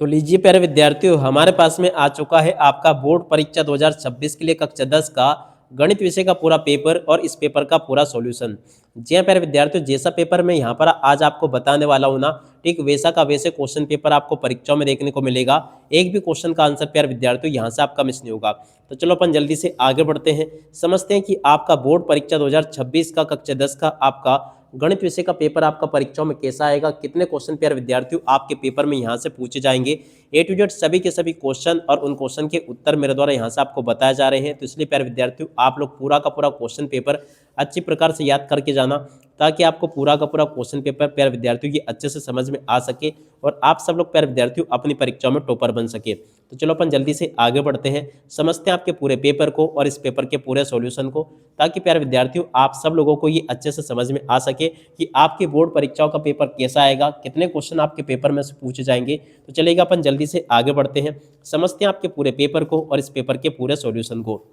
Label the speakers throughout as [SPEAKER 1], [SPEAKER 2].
[SPEAKER 1] तो लीजिए प्यारे विद्यार्थियों, हमारे पास में आ चुका है आपका बोर्ड परीक्षा 2026 के लिए कक्षा 10 का गणित विषय का पूरा पेपर और इस पेपर का पूरा सॉल्यूशन। जी हाँ प्यारे विद्यार्थियों, जैसा पेपर मैं यहाँ पर आज आपको बताने वाला हूँ ना, ठीक वैसा का वैसे क्वेश्चन पेपर आपको परीक्षाओं में देखने को मिलेगा। एक भी क्वेश्चन का आंसर प्यारे विद्यार्थियों यहाँ से आपका मिस नहीं होगा। तो चलो अपन जल्दी से आगे बढ़ते हैं, समझते हैं कि आपका बोर्ड परीक्षा 2026 का कक्षा 10 का आपका गणित विषय का पेपर आपका परीक्षाओं में कैसा आएगा, कितने क्वेश्चन प्यारे विद्यार्थियों आपके पेपर में यहाँ से पूछे जाएंगे। ए टू जेड सभी के सभी क्वेश्चन और उन क्वेश्चन के उत्तर मेरे द्वारा यहाँ से आपको बताए जा रहे हैं। तो इसलिए प्यारे विद्यार्थियों आप लोग पूरा का पूरा क्वेश्चन पेपर अच्छी प्रकार से याद करके जाना, ताकि आपको पूरा का पूरा क्वेश्चन पेपर प्यारे विद्यार्थियों की अच्छे से समझ में आ सके और आप सब लोग प्यारे विद्यार्थियों अपनी परीक्षाओं में टॉपर बन सके। तो चलो अपन जल्दी से आगे बढ़ते हैं, समझते हैं आपके पूरे पेपर को और इस पेपर के पूरे सॉल्यूशन को, ताकि प्यारे विद्यार्थियों आप सब लोगों को ये अच्छे से समझ में आ सके कि आपके बोर्ड परीक्षाओं का पेपर कैसा आएगा, कितने क्वेश्चन आपके पेपर में से पूछे जाएंगे। तो चलिएगा अपन जल्दी से आगे बढ़ते हैं, समझते हैं आपके पूरे पेपर को और इस पेपर के पूरे सॉल्यूशन को।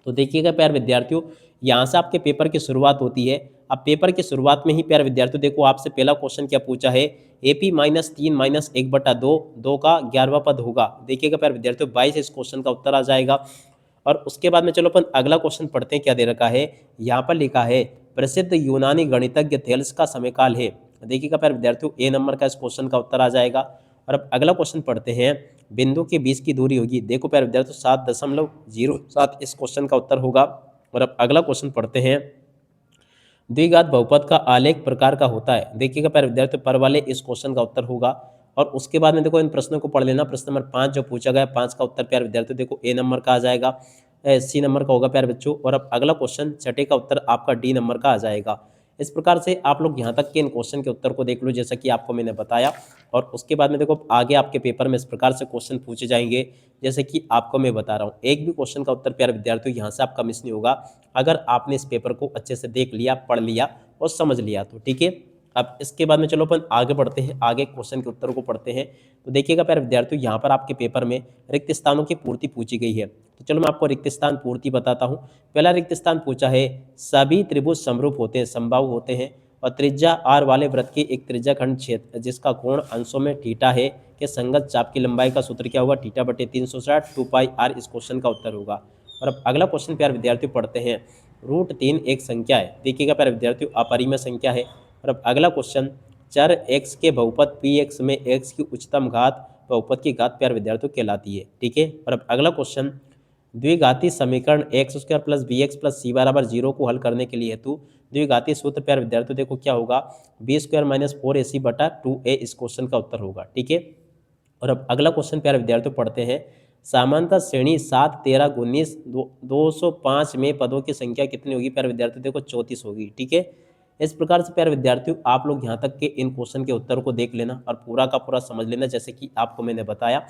[SPEAKER 1] तो देखिएगा प्यारे विद्यार्थियों, यहाँ से आपके पेपर की शुरुआत होती है। अब पेपर की शुरुआत में ही प्यारे विद्यार्थियों देखो आपसे पहला क्वेश्चन क्या पूछा है, AP -3 -1/2 2 का 11वां पद होगा। देखिएगा प्यारे विद्यार्थियों 22 इस क्वेश्चन का उत्तर आ जाएगा। और उसके बाद में चलो अपन अगला क्वेश्चन पढ़ते हैं, क्या दे रखा है, यहाँ पर लिखा है प्रसिद्ध यूनानी गणितज्ञ थेल्स का समयकाल है। देखिएगा प्यारे विद्यार्थियों ए नंबर का इस क्वेश्चन का उत्तर आ जाएगा। और अब अगला क्वेश्चन पढ़ते हैं, बिंदु के बीच की दूरी होगी। देखो प्यारे विद्यार्थियों 7.07 इस क्वेश्चन का उत्तर होगा। और अब अगला क्वेश्चन पढ़ते हैं, द्विघात बहुपद का आलेख प्रकार का होता है। देखिएगा प्यारे विद्यार्थियों पर वाले इस क्वेश्चन का उत्तर होगा। और उसके बाद में देखो इन प्रश्नों को पढ़ लेना। प्रश्न नंबर 5 जो पूछा गया, 5 का उत्तर प्यारे विद्यार्थियों देखो ए नंबर का आ जाएगा, सी नंबर का होगा प्यारे बच्चों। और अब अगला क्वेश्चन छठे का उत्तर आपका डी नंबर का आ जाएगा। इस प्रकार से आप लोग यहाँ तक के इन क्वेश्चन के उत्तर को देख लो, जैसा कि आपको मैंने बताया। और उसके बाद में देखो आगे आपके पेपर में इस प्रकार से क्वेश्चन पूछे जाएंगे, जैसे कि आपको मैं बता रहा हूँ। एक भी क्वेश्चन का उत्तर प्यारे विद्यार्थियों यहाँ से आपका मिस नहीं होगा, अगर आपने इस पेपर को अच्छे से देख लिया, पढ़ लिया और समझ लिया तो, ठीक है। अब इसके बाद में चलो अपन आगे बढ़ते हैं, आगे क्वेश्चन के उत्तर को पढ़ते हैं। तो देखिएगा प्यारे विद्यार्थियों, यहाँ पर आपके पेपर में रिक्त स्थानों की पूर्ति पूछी गई है। तो चलो मैं आपको रिक्त स्थान पूर्ति बताता हूँ। पहला रिक्त स्थान पूछा है, सभी त्रिभुज समरूप होते हैं, समबाहु होते हैं और त्रिज्या r वाले वृत्त की एक त्रिज्याखंड क्षेत्र जिसका कोण अंशों में थीटा है के संगत चाप की लंबाई का सूत्र क्या होगा, θ/360 2πr इस क्वेश्चन का उत्तर होगा। और अब अगला क्वेश्चन प्यारे विद्यार्थियों पढ़ते हैं, √3 एक संख्या है। देखिएगा प्यारे विद्यार्थियों अपरिमेय संख्या है। और अब अगला क्वेश्चन, चर x के बहुपद px में x की उच्चतम घात बहुपद की घात प्यारे विद्यार्थियों कहलाती है, ठीक है। और अब अगला क्वेश्चन, द्विघाती समीकरण x² + bx + c = 0 को हल करने के लिए हेतु द्विघाती सूत्र प्यारे विद्यार्थियों देखो क्या होगा, b² - 4ac/2a इस क्वेश्चन का उत्तर होगा, ठीक है। और अब अगला क्वेश्चन प्यारे विद्यार्थियों पढ़ते हैं, समांतर श्रेणी 7, 13, 19, 205 में पदों की संख्या कितनी होगी प्यारे विद्यार्थियों देखो 34 होगी, ठीक है। इस प्रकार से प्यारे विद्यार्थियों आप लोग यहाँ तक के इन क्वेश्चन के उत्तर को देख लेना और पूरा का पूरा समझ लेना, जैसे कि आपको मैंने बताया।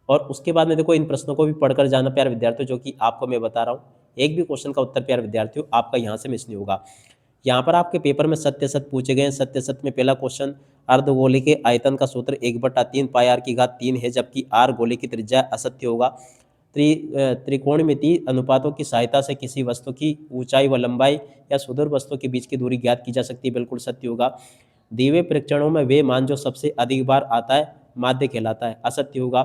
[SPEAKER 1] और उसके बाद में देखो इन प्रश्नों को भी पढ़कर जाना प्यारे विद्यार्थियों, जो कि आपको मैं बता रहा हूँ। एक भी क्वेश्चन का उत्तर प्यारे विद्यार्थियों आपका यहाँ से मिस नहीं होगा। यहाँ पर आपके पेपर में सत्य सत्य पूछे गए हैं। सत्य सत्य में पहला क्वेश्चन, अर्धगोले के आयतन का सूत्र 1/3 πr⁴ है, जबकि r गोले की त्रिज्या असत्य होगा। त्रिकोणमिति अनुपातों की सहायता से किसी वस्तु की ऊंचाई व लंबाई या सुदूर वस्तु के बीच की दूरी ज्ञात की जा सकती है, बिल्कुल सत्य होगा। दिए हुए परीक्षणों में वे मान जो सबसे अधिक बार आता है माध्य कहलाता है, असत्य होगा।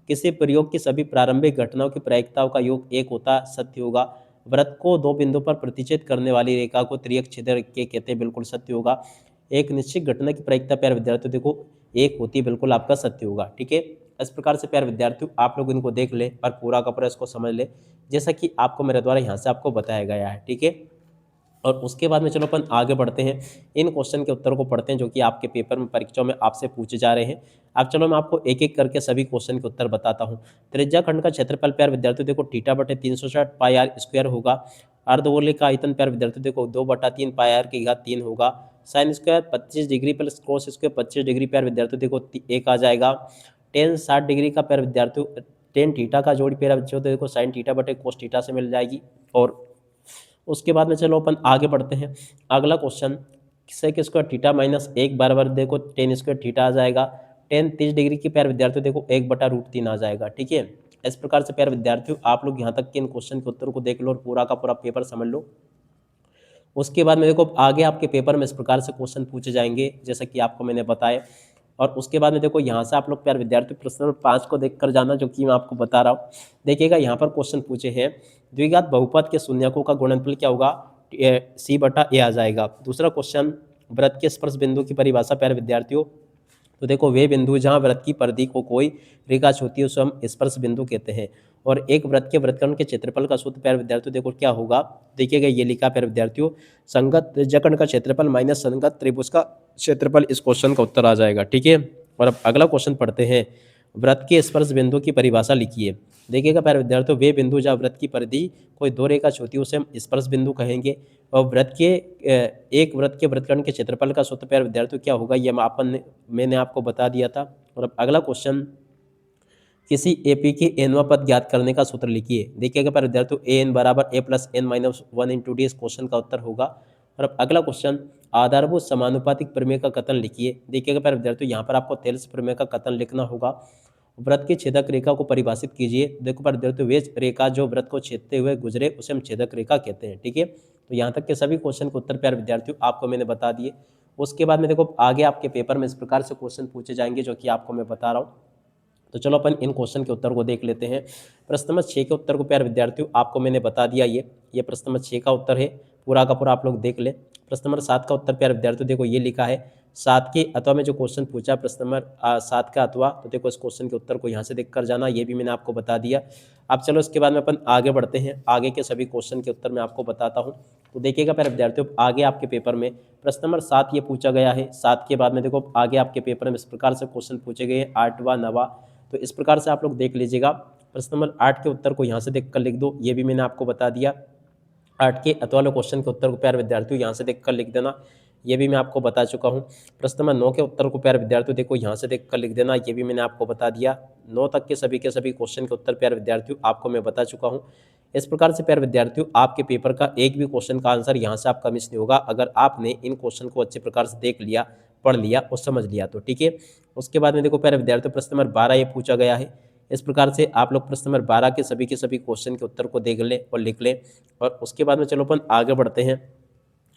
[SPEAKER 1] किसी प्रयोग की सभी प्रारंभिक घटनाओं की प्रायिकताओं का योग 1 होता है, सत्य होगा। वृत्त को दो बिंदु पर प्रतिच्छेद करने वाली रेखा को त्रियक छेदक के कहते हैं, बिल्कुल सत्य होगा। एक निश्चित घटना की प्रायिकता प्यारे विद्यार्थियों देखो 1 होती है, बिल्कुल आपका सत्य होगा, ठीक है। इस प्रकार से प्यारे विद्यार्थियों आप लोग इनको देख ले और पूरा का पूरा इसको समझ ले, जैसा कि आपको मेरे द्वारा यहाँ से आपको बताया गया है, ठीक है। और उसके बाद में चलो अपन आगे बढ़ते हैं, इन क्वेश्चन के उत्तर को पढ़ते हैं, जो कि आपके पेपर में परीक्षाओं में आपसे पूछे जा रहे हैं। अब चलो मैं आपको एक एक करके सभी क्वेश्चन के उत्तर बताता हूँ। त्रिज्याखंड का क्षेत्रफल प्यारे विद्यार्थियों देखो θ/360 πr² होगा। अर्धगोले का आयतन प्यारे विद्यार्थियों देखो 2/3 πr⁴ होगा। Sine square 25 degree plus cos square 25 degree प्यारे विद्यार्थियों देखो 1 आ जाएगा। टेन 60 डिग्री का प्यारे विद्यार्थियों, टेन थीटा का जोड़ी प्यारे बच्चों देखो sin θ/cos θ से मिल जाएगी। और उसके बाद में चलो अपन आगे बढ़ते हैं। अगला क्वेश्चन, sec² θ - 1 = देखो tan² θ आ जाएगा। टेन 30 डिग्री की प्यारे विद्यार्थियों देखो 1/√3 आ जाएगा, ठीक है। इस प्रकार से प्यारे विद्यार्थियों आप लोग यहाँ तक के इन क्वेश्चन के उत्तर को देख लो और पूरा का पूरा पेपर समझ लो। उसके बाद में देखो आगे आपके पेपर में इस प्रकार से क्वेश्चन पूछे जाएंगे, जैसा कि आपको मैंने बताया। और उसके बाद में देखो यहाँ से आप लोग प्यारे विद्यार्थी प्रश्न नंबर 5 को देख कर जाना, जो कि मैं आपको बता रहा हूँ। देखिएगा यहाँ पर क्वेश्चन पूछे हैं, द्विघात बहुपद के शून्यकों का गुणनफल क्या होगा, C/A आ जाएगा। दूसरा क्वेश्चन, वृत्त के स्पर्श बिंदु की परिभाषा प्यारे विद्यार्थियों, तो देखो वे बिंदु जहाँ वृत्त की परिधि को कोई रेखा छूती है उसे हम स्पर्श बिंदु कहते हैं। और एक वृत्त के वृत्तखंड के क्षेत्रफल का सूत्र प्यारे विद्यार्थियों देखो क्या होगा, देखिएगा ये लिखा प्यारे विद्यार्थियों, संगत त्रिज्याखंड का क्षेत्रफल माइनस संगत त्रिभुज का क्षेत्रफल, इस क्वेश्चन का उत्तर आ जाएगा। ठीक है, और अब अगला क्वेश्चन पढ़ते हैं, वृत्त के स्पर्श बिंदु की परिभाषा लिखिए। देखिएगा प्यारे विद्यार्थियों, वे बिंदु जहाँ वृत्त की परिधि कोई दो रेखा छूती है उसे हम स्पर्श बिंदु कहेंगे। और एक वृत्त के वृत्तखंड के क्षेत्रफल का सूत्र प्यारे विद्यार्थियों क्या होगा, ये मैंने आपको बता दिया था। और अब अगला क्वेश्चन, किसी एपी के एनवा पद ज्ञात करने का सूत्र लिखिए। देखिएगा प्यारे विद्यार्थियों, एन बराबर ए प्लस एन माइनस 1 × d इस क्वेश्चन का उत्तर होगा। और अब अगला क्वेश्चन, आधारभूत समानुपातिक प्रमेय का कथन लिखिए। देखिएगा प्यारे विद्यार्थियों, यहाँ पर आपको थेल्स प्रमेय का कथन लिखना होगा। वृत्त की छेदक रेखा को परिभाषित कीजिए। देखो प्यारे विद्यार्थियों, वे रेखा जो वृत्त को छेदते हुए गुजरे उसे हम छेदक रेखा कहते हैं। ठीक है, तो यहाँ तक के सभी क्वेश्चन के उत्तर प्यारे विद्यार्थियों आपको मैंने बता दिए। उसके बाद में देखो आगे आपके पेपर में इस प्रकार से क्वेश्चन पूछे जाएंगे, जो कि आपको मैं बता रहा हूँ। तो चलो अपन इन क्वेश्चन के उत्तर को देख लेते हैं। प्रश्न नंबर 6 के उत्तर को प्यारे विद्यार्थियों आपको मैंने बता दिया, ये प्रश्न नंबर 6 का उत्तर है, पूरा का पूरा आप लोग देख ले। प्रश्न नंबर 7 का उत्तर प्यारे विद्यार्थियों देखो ये लिखा है, 7 के अथवा में जो क्वेश्चन पूछा प्रश्न नंबर 7 का अथवा, तो देखो इस क्वेश्चन के उत्तर को यहाँ से देख कर जाना, ये भी मैंने आपको बता दिया। अब चलो इसके बाद में अपन आगे बढ़ते हैं, आगे के सभी क्वेश्चन के उत्तर मैं आपको बताता हूँ। तो देखिएगा प्यारे विद्यार्थियों, आगे आपके पेपर में प्रश्न नंबर 7 ये पूछा गया है। 7 के बाद में देखो आगे आपके पेपर में इस प्रकार से क्वेश्चन पूछे गए हैं, 8वां 9वां, तो इस प्रकार से आप लोग देख लीजिएगा। प्रश्न नंबर 8 के उत्तर को यहाँ से देख कर लिख दो, ये भी मैंने आपको बता दिया। 8 के अथवा क्वेश्चन के उत्तर को प्यारे विद्यार्थियों यहाँ से देख कर लिख देना, ये भी मैं आपको बता चुका हूँ। प्रश्न नंबर 9 के उत्तर को प्यारे विद्यार्थियों देखो यहाँ से देख कर लिख देना, ये भी मैंने आपको बता दिया। 9 तक के सभी क्वेश्चन के उत्तर प्यारे विद्यार्थियों आपको मैं बता चुका हूँ। इस प्रकार से प्यारे विद्यार्थियों आपके पेपर का एक भी क्वेश्चन का आंसर यहाँ से आपका मिस नहीं होगा, अगर आपने इन क्वेश्चन को अच्छे प्रकार से देख लिया, पढ़ लिया और समझ लिया तो। ठीक है, उसके बाद में देखो प्यारे विद्यार्थियों प्रश्न नंबर 12 ये पूछा गया है। इस प्रकार से आप लोग प्रश्न नंबर 12 के सभी क्वेश्चन के उत्तर को देख लें और लिख लें। और उसके बाद में चलो अपन आगे बढ़ते हैं,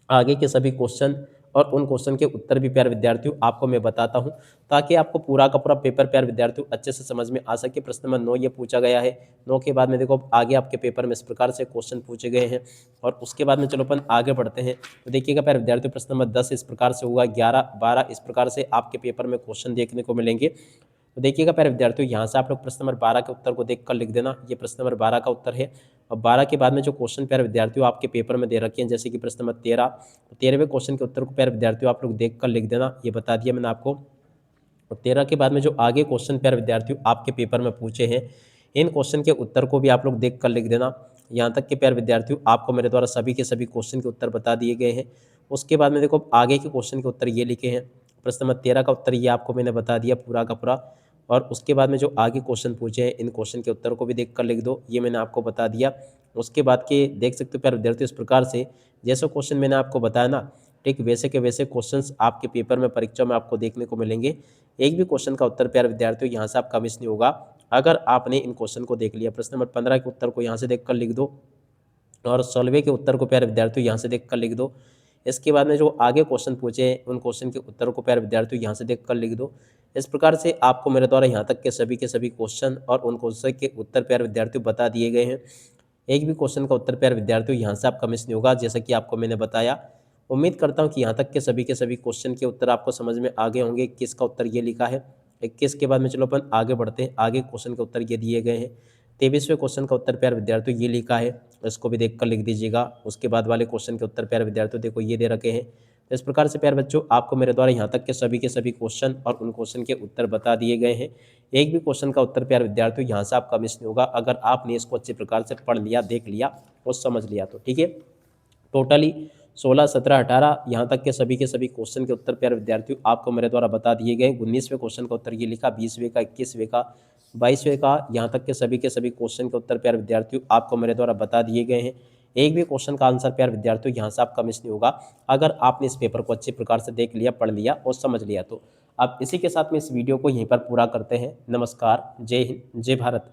[SPEAKER 1] आगे के सभी क्वेश्चन और उन क्वेश्चन के उत्तर भी प्यारे विद्यार्थियों आपको मैं बताता हूं, ताकि आपको पूरा का पूरा पेपर प्यारे विद्यार्थियों अच्छे से समझ में आ सके। प्रश्न नंबर 9 ये पूछा गया है। 9 के बाद में देखो आगे आपके पेपर में इस प्रकार से क्वेश्चन पूछे गए हैं। और उसके बाद में चलो अपन आगे बढ़ते हैं, तो देखिएगा प्यारे विद्यार्थियों प्रश्न नंबर 10 इस प्रकार से होगा, 11 12 इस प्रकार से आपके पेपर में क्वेश्चन देखने को मिलेंगे। तो देखिएगा प्यारे विद्यार्थियों, यहाँ से आप लोग प्रश्न नंबर 12 के उत्तर को देख कर लिख देना, ये प्रश्न नंबर 12 का उत्तर है। और 12 के बाद में जो क्वेश्चन प्यारे विद्यार्थियों आपके पेपर में दे रखे हैं, जैसे कि प्रश्न नंबर 13, तो 13वें क्वेश्चन के उत्तर को प्यारे विद्यार्थियों आप लोग देख कर लिख देना, ये बता दिया मैंने आपको। और 13 के बाद में जो आगे क्वेश्चन प्यारे विद्यार्थियों आपके पेपर में पूछे हैं, इन क्वेश्चन के उत्तर को भी आप लोग देख कर लिख देना। यहाँ तक के प्यारे विद्यार्थियों आपको मेरे द्वारा सभी के सभी क्वेश्चन के उत्तर बता दिए गए हैं। उसके बाद में देखो आगे के क्वेश्चन के उत्तर ये लिखे हैं। प्रश्न नंबर 13 का उत्तर ये आपको मैंने बता दिया पूरा का पूरा। और उसके बाद में जो आगे क्वेश्चन पूछे हैं, इन क्वेश्चन के उत्तर को भी देख कर लिख दो, ये मैंने आपको बता दिया। उसके बाद के देख सकते हो प्यारे विद्यार्थियों, इस प्रकार से जैसे क्वेश्चन मैंने आपको बताया ना, ठीक वैसे के वैसे क्वेश्चंस आपके पेपर में परीक्षा में आपको देखने को मिलेंगे। एक भी क्वेश्चन का उत्तर प्यारे विद्यार्थियों यहाँ से आपका मिस नहीं होगा, अगर आपने इन क्वेश्चन को देख लिया। प्रश्न नंबर 15 के उत्तर को यहाँ से देख कर लिख दो, और 16वें के उत्तर को प्यारे विद्यार्थियों यहाँ से देख कर लिख दो। इसके बाद में जो आगे क्वेश्चन पूछे हैं, उन क्वेश्चन के उत्तर को प्यारे विद्यार्थियों यहाँ से देख कर लिख दो। इस प्रकार से आपको मेरे द्वारा यहाँ तक के सभी क्वेश्चन और उन क्वेश्चन के उत्तर प्यारे विद्यार्थियों बता दिए गए हैं। एक भी क्वेश्चन का उत्तर प्यारे विद्यार्थियों यहाँ से आपका मिस नहीं होगा, जैसा कि आपको मैंने बताया। उम्मीद करता हूँ कि यहाँ तक के सभी क्वेश्चन के उत्तर आपको समझ में आ गए होंगे। 21 का उत्तर ये लिखा है। 21 के बाद में चलो अपन आगे बढ़ते हैं, आगे क्वेश्चन के उत्तर ये दिए गए हैं। 23वें क्वेश्चन का उत्तर प्यारे विद्यार्थियों ये लिखा है, इसको भी देख कर लिख दीजिएगा। उसके बाद वाले क्वेश्चन के उत्तर प्यारे विद्यार्थियों देखो ये दे रखे हैं। तो इस प्रकार से प्यारे बच्चों आपको मेरे द्वारा यहाँ तक के सभी क्वेश्चन और उन क्वेश्चन के उत्तर बता दिए गए हैं। एक भी क्वेश्चन का उत्तर प्यारे विद्यार्थियों यहाँ से आपका मिस नहीं होगा, अगर आपने इसको अच्छे प्रकार से पढ़ लिया, देख लिया और समझ लिया तो। ठीक है, टोटली 16 17 18 यहाँ तक के सभी क्वेश्चन के उत्तर प्यारे विद्यार्थियों आपको मेरे द्वारा बता दिए गए। 19वें क्वेश्चन का उत्तर ये लिखा, 20वें का, 21वें का, 22वें का, यहाँ तक के सभी क्वेश्चन के उत्तर प्यारे विद्यार्थियों आपको मेरे द्वारा बता दिए गए हैं। एक भी क्वेश्चन का आंसर प्यारे विद्यार्थियों यहाँ से आपका मिस नहीं होगा, अगर आपने इस पेपर को अच्छे प्रकार से देख लिया, पढ़ लिया और समझ लिया तो। अब इसी के साथ में इस वीडियो को यहीं पर पूरा करते हैं। नमस्कार, जय हिंद, जय भारत।